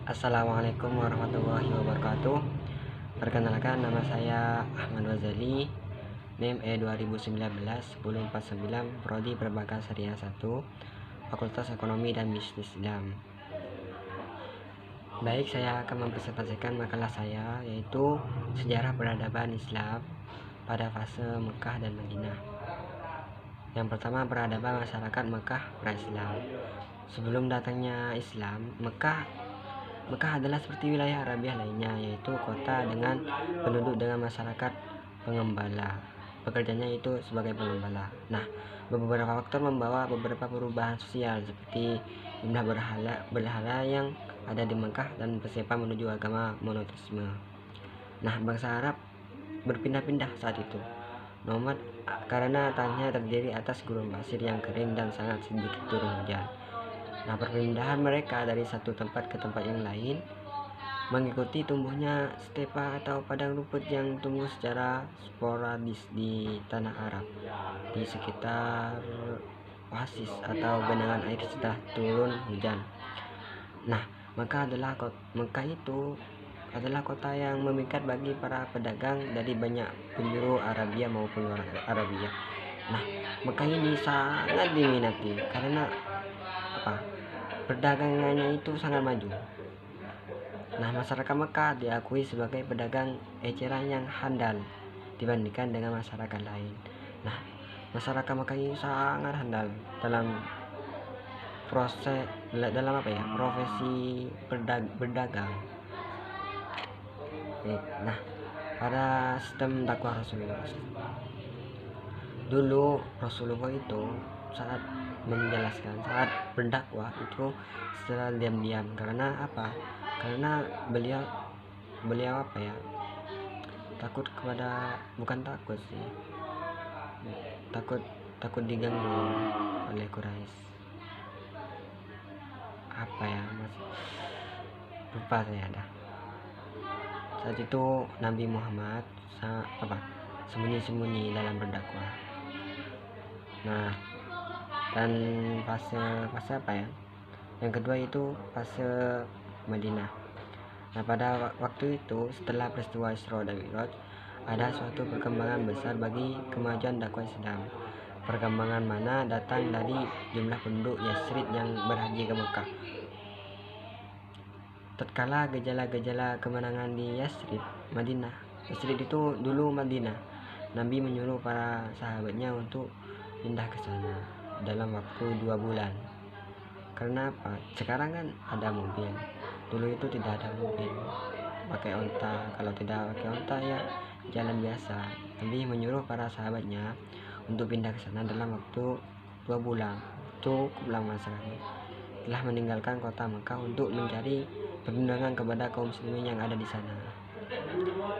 Assalamualaikum warahmatullahi wabarakatuh. Perkenalkan, nama saya Ahmad Wazali, NIM E2019-1049, Prodi Perbankan Syariah 1, Fakultas Ekonomi dan Bisnis Islam. Baik, saya akan mempresentasikan makalah saya, yaitu Sejarah Peradaban Islam pada fase Mekah dan Madinah. Yang pertama, peradaban masyarakat Mekah pra-Islam. Sebelum datangnya Islam, Mekah adalah seperti wilayah Arabiah lainnya, yaitu kota dengan penduduk dengan masyarakat pengembala. Pekerjaannya itu sebagai pengembala. Nah, beberapa faktor membawa beberapa perubahan sosial seperti jumlah berhala yang ada di Mekah dan persiapan menuju agama monoteisme. Nah, bangsa Arab berpindah-pindah saat itu. Nomad karena tanahnya terdiri atas gurun pasir yang kering dan sangat sedikit turun hujan. Nah, perpindahan mereka dari satu tempat ke tempat yang lain mengikuti tumbuhnya stepa atau padang rumput yang tumbuh secara sporadis di tanah Arab di sekitar oasis atau genangan air setelah turun hujan. Nah, Mekah itu adalah kota yang memikat bagi para pedagang dari banyak penjuru Arabia maupun luar Arabia. Nah, Mekah ini sangat diminati karena perdagangannya itu sangat maju. Nah, masyarakat Mekah diakui sebagai pedagang eceran yang handal dibandingkan dengan masyarakat lain. Nah, masyarakat Mekah ini sangat handal dalam profesi berdagang. Nah, pada sistem dakwah Rasulullah. Dulu Rasulullah itu saat berdakwah itu secara diam-diam. Karena apa? Karena beliau takut diganggu oleh Quraisy. Lupa saya dah. Saat itu Nabi Muhammad sembunyi-sembunyi dalam berdakwah. Nah, dan fase yang kedua itu fase Madinah. Nah, pada waktu itu setelah peristiwa Isra dan Mi'raj ada suatu perkembangan besar bagi kemajuan dakwah Islam. Perkembangan mana datang dari jumlah penduduk Yasrib yang berhaji ke Mekah. Tatkala gejala-gejala kemenangan di Yasrib itu dulu Madinah, Nabi menyuruh para sahabatnya untuk pindah ke sana dalam waktu 2 bulan. Karena apa? Sekarang kan ada mobil, dulu itu tidak ada mobil, pakai onta. Kalau tidak pakai onta ya jalan biasa. Nabi menyuruh para sahabatnya untuk pindah ke sana dalam waktu 2 bulan. Cukup lama sekali. Telah meninggalkan kota Mekah untuk mencari perlindungan kepada kaum muslimin yang ada di sana.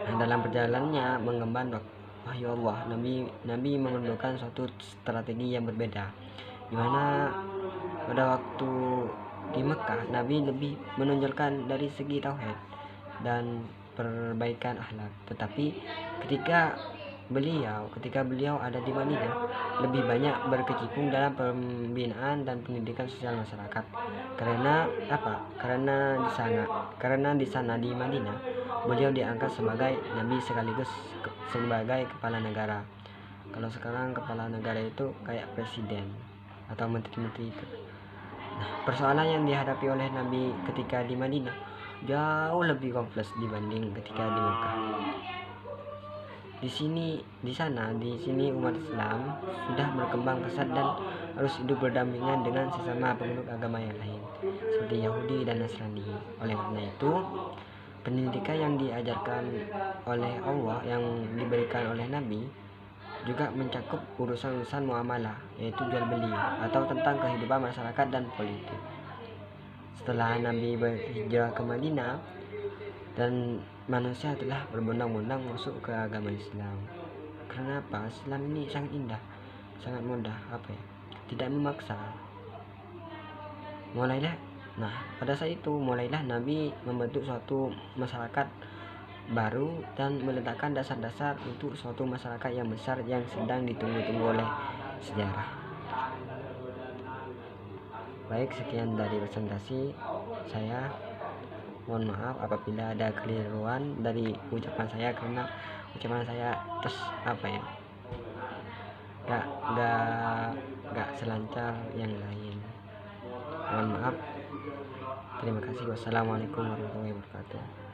Nah, dalam perjalanannya mengemban wahyu Allah, Nabi memerlukan suatu strategi yang berbeda, di mana pada waktu di Mekah Nabi lebih menonjolkan dari segi tauhid dan perbaikan akhlak. Tetapi ketika beliau ada di Madinah, lebih banyak berkecimpung dalam pembinaan dan pendidikan sosial masyarakat. Karena apa? Karena di sana di Madinah beliau diangkat sebagai nabi sekaligus sebagai kepala negara. Kalau sekarang kepala negara itu kayak presiden atau menteri-menteri itu. Nah, persoalan yang dihadapi oleh Nabi ketika di Madinah jauh lebih kompleks dibanding ketika di Mekah. Di sini umat Islam sudah berkembang pesat dan harus hidup berdampingan dengan sesama pemeluk agama yang lain seperti Yahudi dan Nasrani. Oleh karena itu, pendidikan yang diajarkan oleh Allah yang diberikan oleh Nabi juga mencakup urusan-urusan muamalah, yaitu jual beli atau tentang kehidupan masyarakat dan politik. Setelah Nabi berhijrah ke Madinah dan manusia telah berbondong-bondong masuk ke agama Islam. Karena apa? Islam ini sangat indah, sangat mudah, tidak memaksa. Pada saat itu mulailah Nabi membentuk suatu masyarakat baru dan meletakkan dasar-dasar untuk suatu masyarakat yang besar yang sedang ditunggu-tunggu oleh sejarah. Baik, sekian dari presentasi saya. Mohon maaf apabila ada keliruan dari ucapan saya, karena ucapan saya terus apa ya, gak gak gak selancar yang lain. Mohon maaf. Terima kasih. Wassalamualaikum warahmatullahi wabarakatuh.